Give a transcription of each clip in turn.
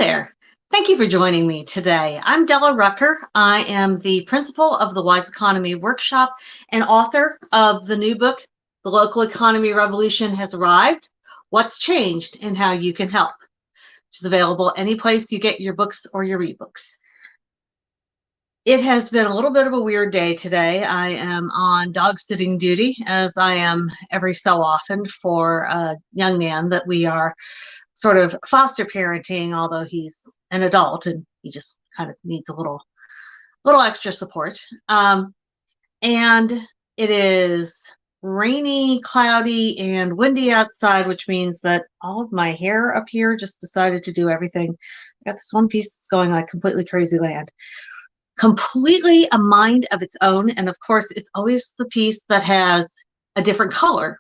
there. Thank you for joining me today. I'm Della Rucker. I am the principal of the Wise Economy Workshop and author of the new book, The Local Economy Revolution Has Arrived, What's Changed and How You Can Help, which is available any place you get your books or your ebooks. It has been a little bit of a weird day today. I am on dog sitting duty, as I am every so often, for a young man that we are sort of foster parenting, although he's an adult and he just kind of needs a little extra support. And it is rainy, cloudy, and windy outside, which means that all of my hair up here just decided to do everything. I got this one piece that's going like completely crazy land. Completely a mind of its own. And of course, it's always the piece that has a different color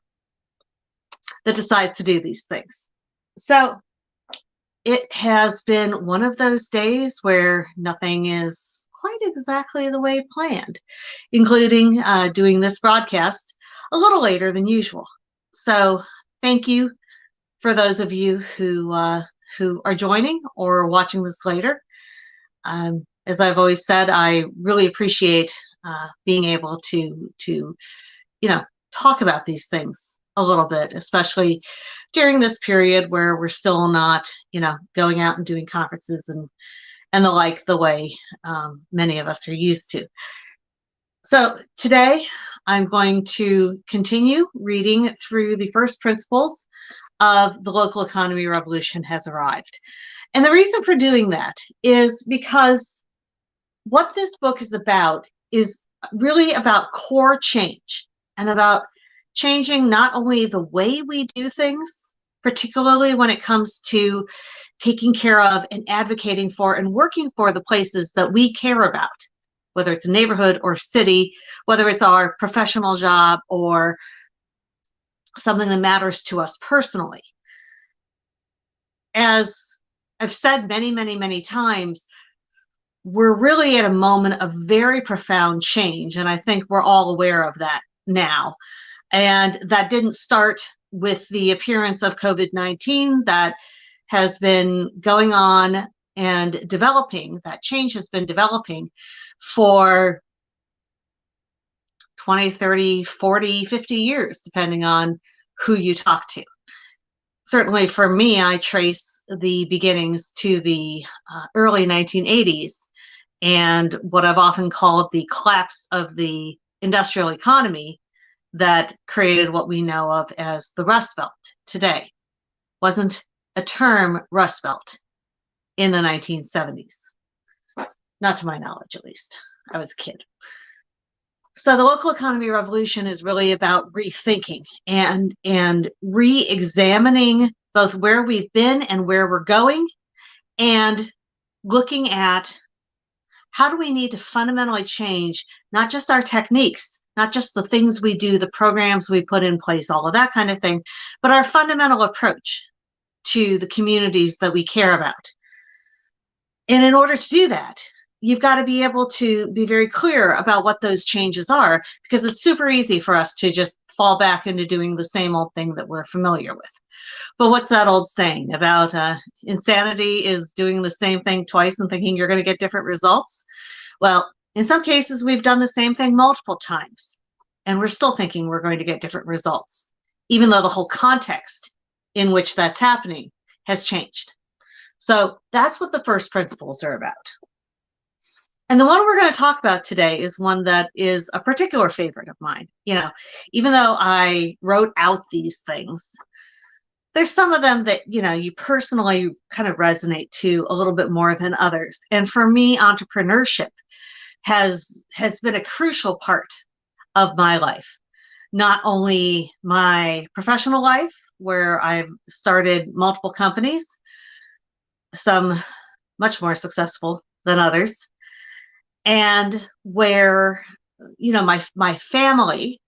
that decides to do these things. So it has been one of those days where nothing is quite exactly the way planned, including doing this broadcast a little later than usual. So thank you for those of you who are joining or watching this later. As I've always said, I really appreciate being able to talk about these things a little bit, especially during this period where we're still not, going out and doing conferences and the like the way many of us are used to. So today I'm going to continue reading through the first principles of The Local Economy Revolution Has Arrived. And the reason for doing that is because what this book is about is really about core change and about changing not only the way we do things, particularly when it comes to taking care of and advocating for and working for the places that we care about, whether it's a neighborhood or city, whether it's our professional job or something that matters to us personally. As I've said many, many, many times, we're really at a moment of very profound change, and I think we're all aware of that now. And that didn't start with the appearance of COVID-19. That has been going on and developing. That change has been developing for 20, 30, 40, 50 years, depending on who you talk to. Certainly for me, I trace the beginnings to the early 1980s and what I've often called the collapse of the industrial economy that created what we know of as the Rust Belt today. Wasn't a term, Rust Belt, in the 1970s. Not to my knowledge, at least. I was a kid. So the local economy revolution is really about rethinking and re-examining both where we've been and where we're going, and looking at how do we need to fundamentally change not just our techniques, not just the things we do, the programs we put in place, all of that kind of thing, but our fundamental approach to the communities that we care about. And in order to do that, you've got to be able to be very clear about what those changes are, because it's super easy for us to just fall back into doing the same old thing that we're familiar with. But what's that old saying about insanity is doing the same thing twice and thinking you're going to get different results? Well, in some cases, we've done the same thing multiple times, and we're still thinking we're going to get different results, even though the whole context in which that's happening has changed. So that's what the first principles are about. And the one we're going to talk about today is one that is a particular favorite of mine. Even though I wrote out these things, there's some of them that, you personally kind of resonate to a little bit more than others. And for me, entrepreneurship has been a crucial part of my life. Not only my professional life, where I've started multiple companies, some much more successful than others, and where, my family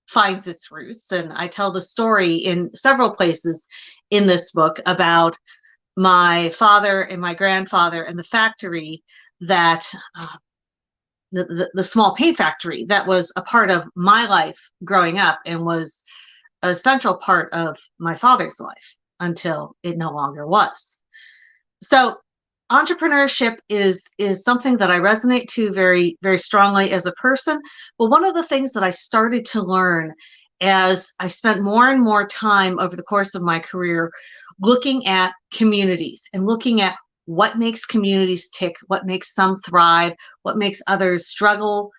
finds its roots. And I tell the story in several places in this book about my father and my grandfather and the factory that the small paint factory that was a part of my life growing up and was a central part of my father's life until it no longer was. So entrepreneurship is something that I resonate to very, very strongly as a person. But one of the things that I started to learn as I spent more and more time over the course of my career looking at communities and looking at what makes communities tick, what makes some thrive, what makes others struggle.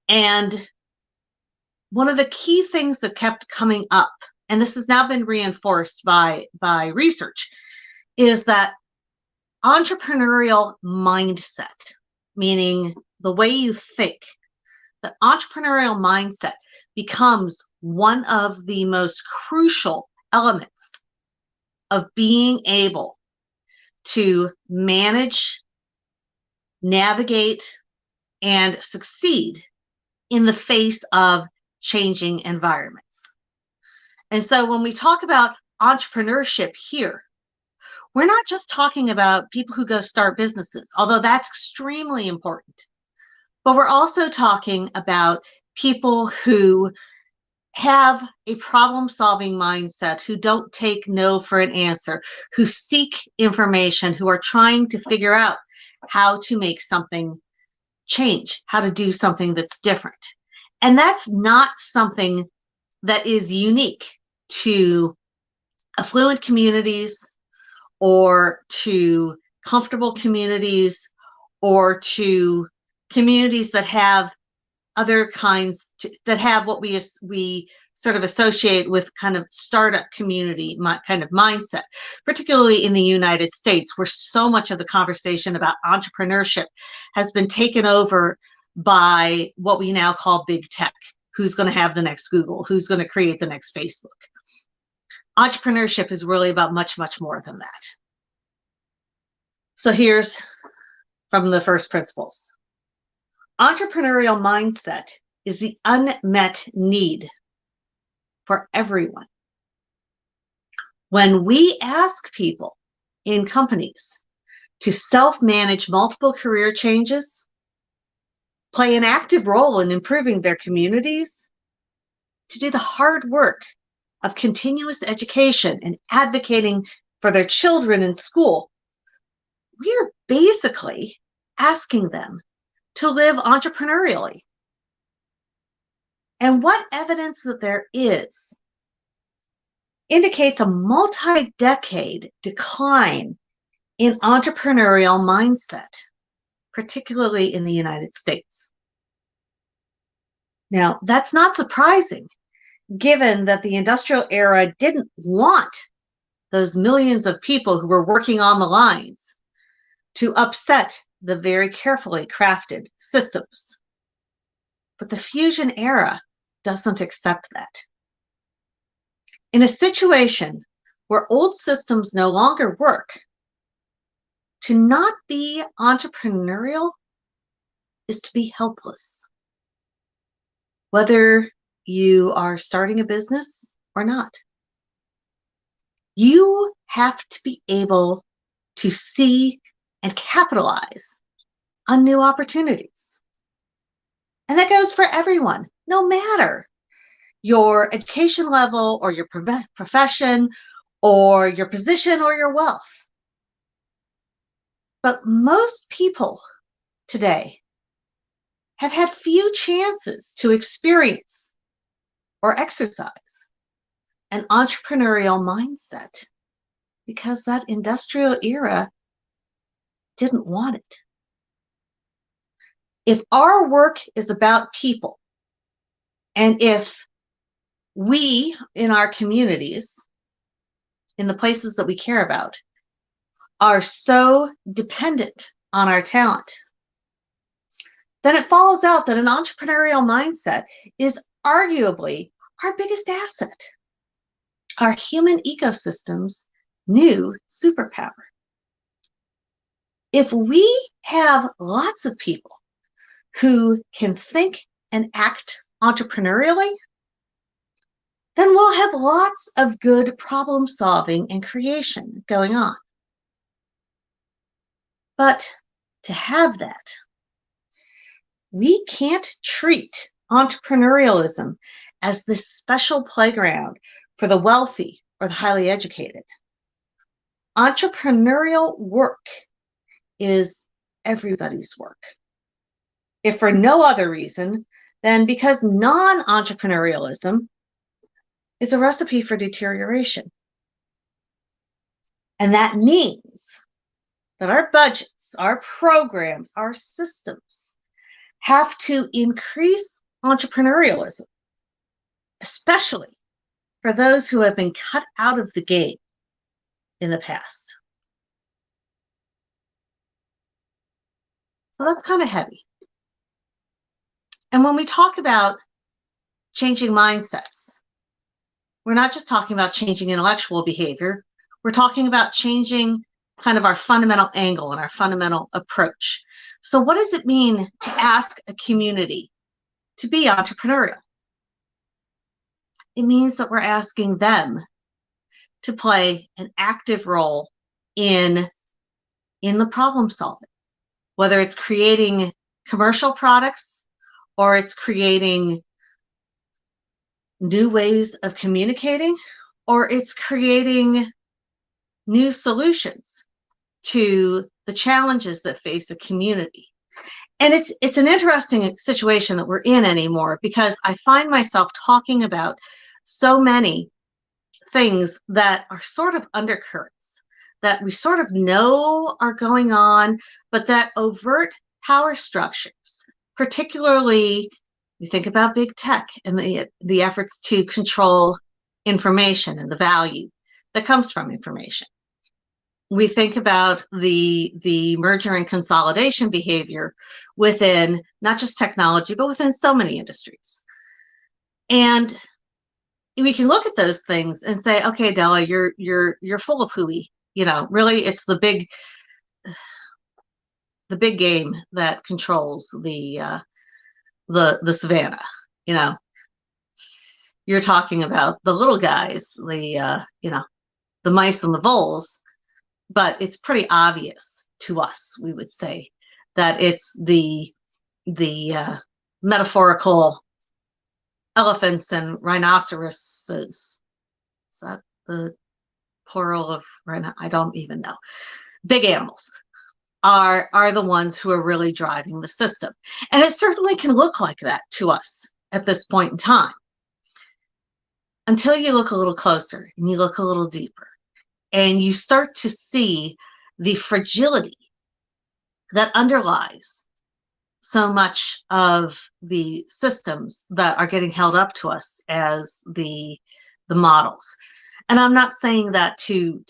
And one of the key things that kept coming up, and this has now been reinforced by research, is that entrepreneurial mindset, meaning the way you think, the entrepreneurial mindset becomes one of the most crucial elements of being able to manage, navigate, and succeed in the face of changing environments. And so when we talk about entrepreneurship here, we're not just talking about people who go start businesses, although that's extremely important, but we're also talking about people who have a problem-solving mindset, who don't take no for an answer, who seek information, who are trying to figure out how to make something change, how to do something that's different. And that's not something that is unique to affluent communities or to comfortable communities or to communities that have other kinds that have what we sort of associate with kind of startup community kind of mindset, particularly in the United States, where so much of the conversation about entrepreneurship has been taken over by what we now call big tech. Who's going to have the next Google? Who's going to create the next Facebook? Entrepreneurship is really about much, much more than that. So here's from the first principles. Entrepreneurial mindset is the unmet need for everyone. When we ask people in companies to self-manage multiple career changes, play an active role in improving their communities, to do the hard work of continuous education and advocating for their children in school, we are basically asking them to live entrepreneurially. And what evidence that there is indicates a multi-decade decline in entrepreneurial mindset, particularly in the United States. Now, that's not surprising, given that the industrial era didn't want those millions of people who were working on the lines to upset the very carefully crafted systems. But the fusion era doesn't accept that. In a situation where old systems no longer work, to not be entrepreneurial is to be helpless, whether you are starting a business or not. You have to be able to see and capitalize on new opportunities. And that goes for everyone, no matter your education level or your profession or your position or your wealth. But most people today have had few chances to experience or exercise an entrepreneurial mindset because that industrial era didn't want it. If our work is about people, and if we in our communities, in the places that we care about, are so dependent on our talent, then it follows out that an entrepreneurial mindset is arguably our biggest asset, our human ecosystem's new superpower. If we have lots of people who can think and act entrepreneurially, then we'll have lots of good problem solving and creation going on. But to have that, we can't treat entrepreneurialism as this special playground for the wealthy or the highly educated. Entrepreneurial work is everybody's work. If for no other reason than because non-entrepreneurialism is a recipe for deterioration. And that means that our budgets, our programs, our systems have to increase entrepreneurialism, especially for those who have been cut out of the game in the past. So that's kind of heavy. And when we talk about changing mindsets, we're not just talking about changing intellectual behavior, we're talking about changing kind of our fundamental angle and our fundamental approach. So what does it mean to ask a community to be entrepreneurial? It means that we're asking them to play an active role in the problem solving, whether it's creating commercial products or it's creating new ways of communicating, or it's creating new solutions to the challenges that face a community. And it's an interesting situation that we're in anymore, because I find myself talking about so many things that are sort of undercurrents that we sort of know are going on, but that overt power structures, particularly we think about big tech and the efforts to control information and the value that comes from information. We think about the merger and consolidation behavior within not just technology, but within so many industries. And we can look at those things and say, okay, Della, you're full of hooey. You know, really, it's the big game that controls the savannah. You know, you're talking about the little guys, the mice and the voles, but it's pretty obvious to us, we would say, that it's the metaphorical elephants and rhinoceroses. Is that the plural of rhino? I don't even know. Big animals are the ones who are really driving the system. And it certainly can look like that to us at this point in time, until you look a little closer and you look a little deeper and you start to see the fragility that underlies so much of the systems that are getting held up to us as the models. And I'm not saying that to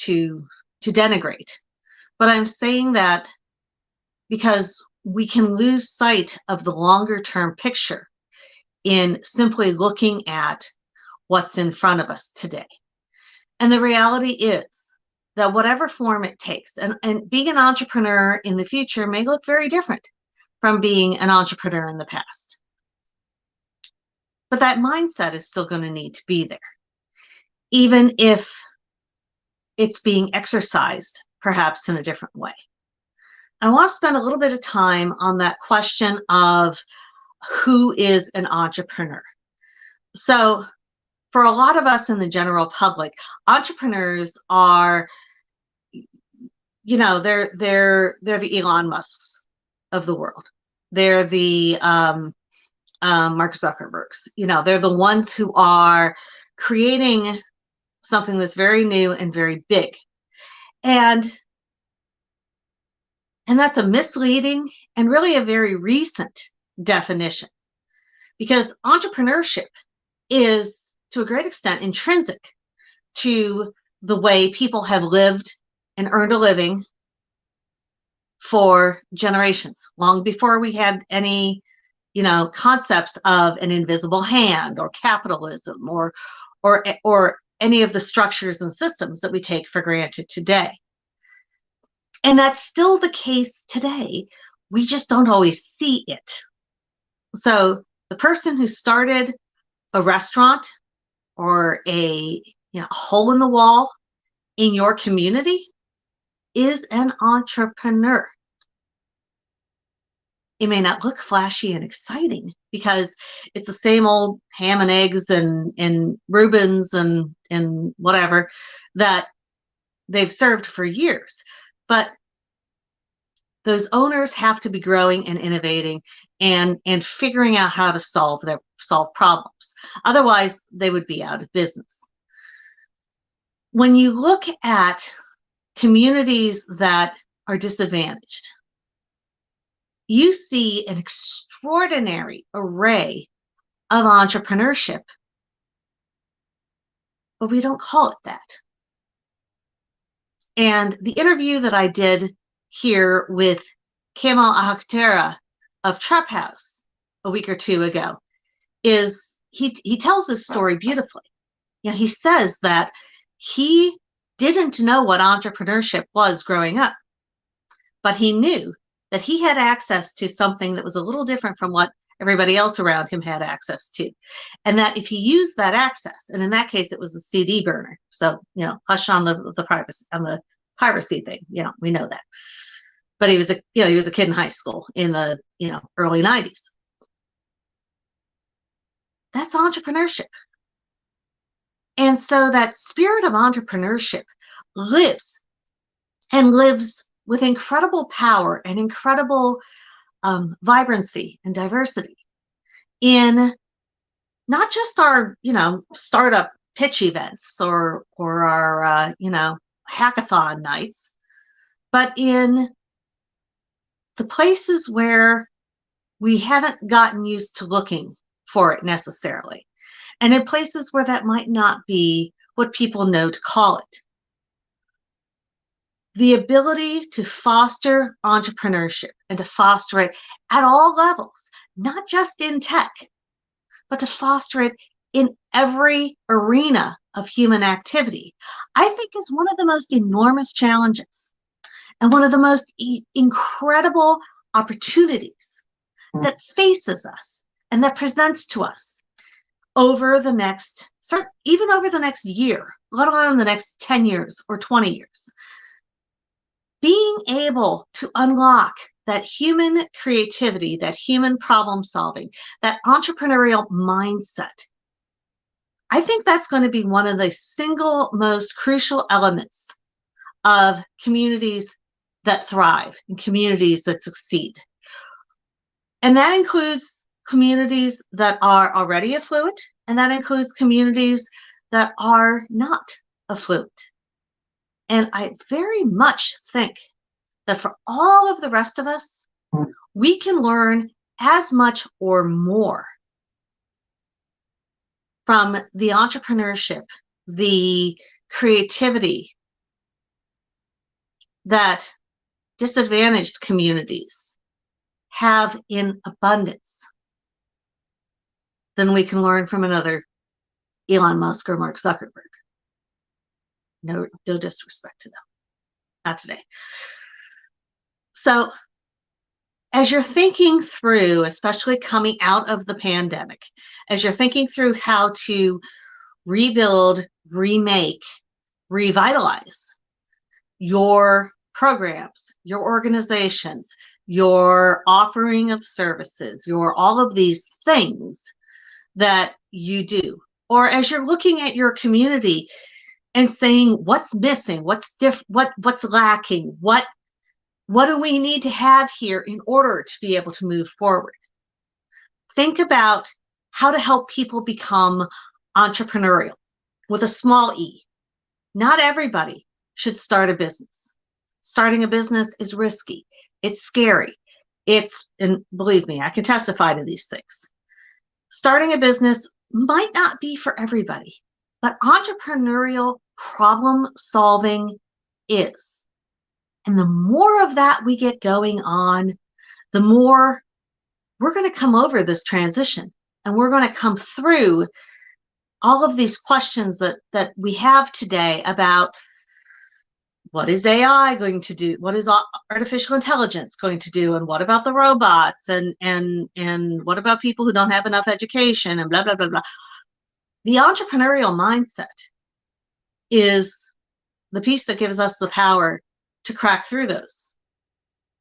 denigrate, but I'm saying that because we can lose sight of the longer term picture in simply looking at what's in front of us today. And the reality is that whatever form it takes, and being an entrepreneur in the future may look very different from being an entrepreneur in the past. But that mindset is still going to need to be there, even if it's being exercised perhaps in a different way. I want to spend a little bit of time on that question of who is an entrepreneur. So for a lot of us in the general public, entrepreneurs are, they're the Elon Musks of the world. They're the Mark Zuckerbergs. They're the ones who are creating something that's very new and very big. And that's a misleading and really a very recent definition, because entrepreneurship is to a great extent intrinsic to the way people have lived and earned a living for generations, long before we had any, concepts of an invisible hand or capitalism or any of the structures and systems that we take for granted today. And that's still the case today. We just don't always see it. So the person who started a restaurant or a hole in the wall in your community is an entrepreneur. It may not look flashy and exciting because it's the same old ham and eggs and Reubens and whatever that they've served for years. But those owners have to be growing and innovating and figuring out how to solve problems. Otherwise, they would be out of business. When you look at communities that are disadvantaged, you see an extraordinary array of entrepreneurship, but we don't call it that. And the interview that I did here with Kamal Akhtarya of Trap House a week or two ago is he tells his story beautifully. You know, he says that he didn't know what entrepreneurship was growing up, but he knew that he had access to something that was a little different from what everybody else around him had access to. And that if he used that access, and in that case, it was a CD burner. So, you know, hush on the piracy thing, you know, we know that. But he was a kid in high school in the, early 90s. That's entrepreneurship. And so that spirit of entrepreneurship lives with incredible power and incredible vibrancy and diversity in not just our, startup pitch events or our, hackathon nights, but in the places where we haven't gotten used to looking for it necessarily, and in places where that might not be what people know to call it. The ability to foster entrepreneurship and to foster it at all levels, not just in tech, but to foster it in every arena of human activity, I think is one of the most enormous challenges and one of the most incredible opportunities that faces us and that presents to us over the next, even over the next year, let alone the next 10 years or 20 years. Being able to unlock that human creativity, that human problem solving, that entrepreneurial mindset, I think that's going to be one of the single most crucial elements of communities that thrive and communities that succeed. And that includes communities that are already affluent, and that includes communities that are not affluent. And I very much think that for all of the rest of us, we can learn as much or more from the entrepreneurship, the creativity that disadvantaged communities have in abundance than we can learn from another Elon Musk or Mark Zuckerberg. No disrespect to them. Not today. So as you're thinking through, especially coming out of the pandemic, as you're thinking through how to rebuild, remake, revitalize your programs, your organizations, your offering of services, your all of these things that you do, or as you're looking at your community and saying what's missing, what's what's lacking, what do we need to have here in order to be able to move forward? Think about how to help people become entrepreneurial with a small e. Not everybody should start a business. Starting a business is risky. It's scary. And believe me, I can testify to these things. Starting a business might not be for everybody, but entrepreneurial problem solving is. And the more of that we get going on, the more we're going to come over this transition, and we're going to come through all of these questions that we have today about what is AI going to do? What is artificial intelligence going to do? And what about the robots? And what about people who don't have enough education and blah, blah, blah, blah. The entrepreneurial mindset is the piece that gives us the power to crack through those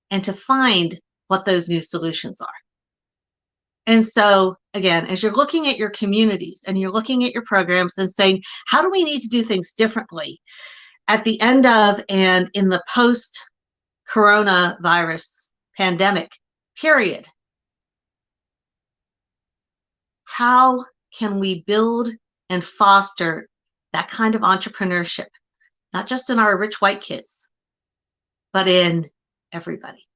and to find what those new solutions are. And so, again, as you're looking at your communities and you're looking at your programs and saying, how do we need to do things differently? at the end of and in the post-coronavirus pandemic period, how can we build and foster that kind of entrepreneurship, not just in our rich white kids, but in everybody?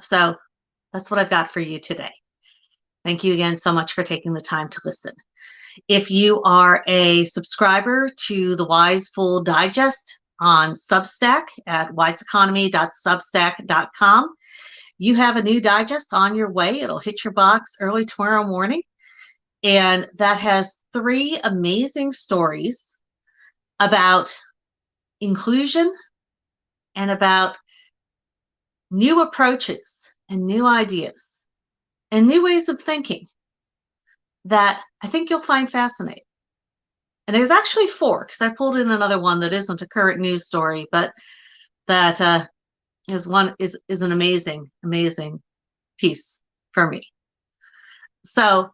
So that's what I've got for you today. Thank you again so much for taking the time to listen. If you are a subscriber to the Wise Fool Digest on Substack at wiseeconomy.substack.com, you have a new digest on your way. It'll hit your box early tomorrow morning. And that has 3 amazing stories about inclusion and about new approaches and new ideas and new ways of thinking that I think you'll find fascinating. And there's actually 4, because I pulled in another one that isn't a current news story, but that is an amazing piece for me. So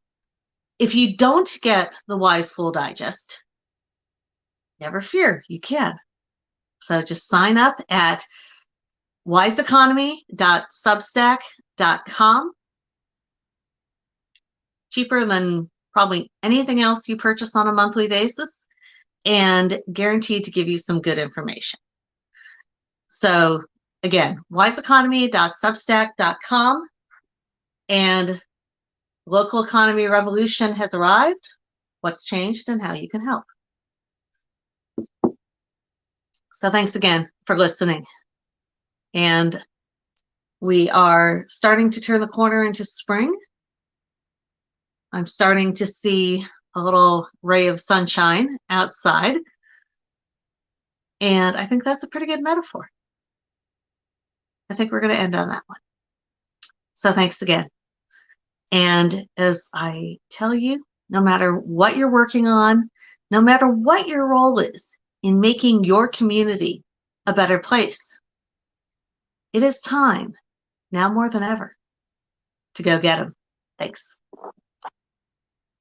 if you don't get the Wise Fool Digest, never fear, you can. So just sign up at wiseeconomy.substack.com. Cheaper than probably anything else you purchase on a monthly basis, and guaranteed to give you some good information. So again, wiseeconomy.substack.com, and local economy revolution has arrived. What's changed and how you can help. So thanks again for listening. And we are starting to turn the corner into spring. I'm starting to see a little ray of sunshine outside. And I think that's a pretty good metaphor. I think we're going to end on that one. So thanks again. And as I tell you, no matter what you're working on, no matter what your role is in making your community a better place, it is time, now more than ever, to go get them. Thanks.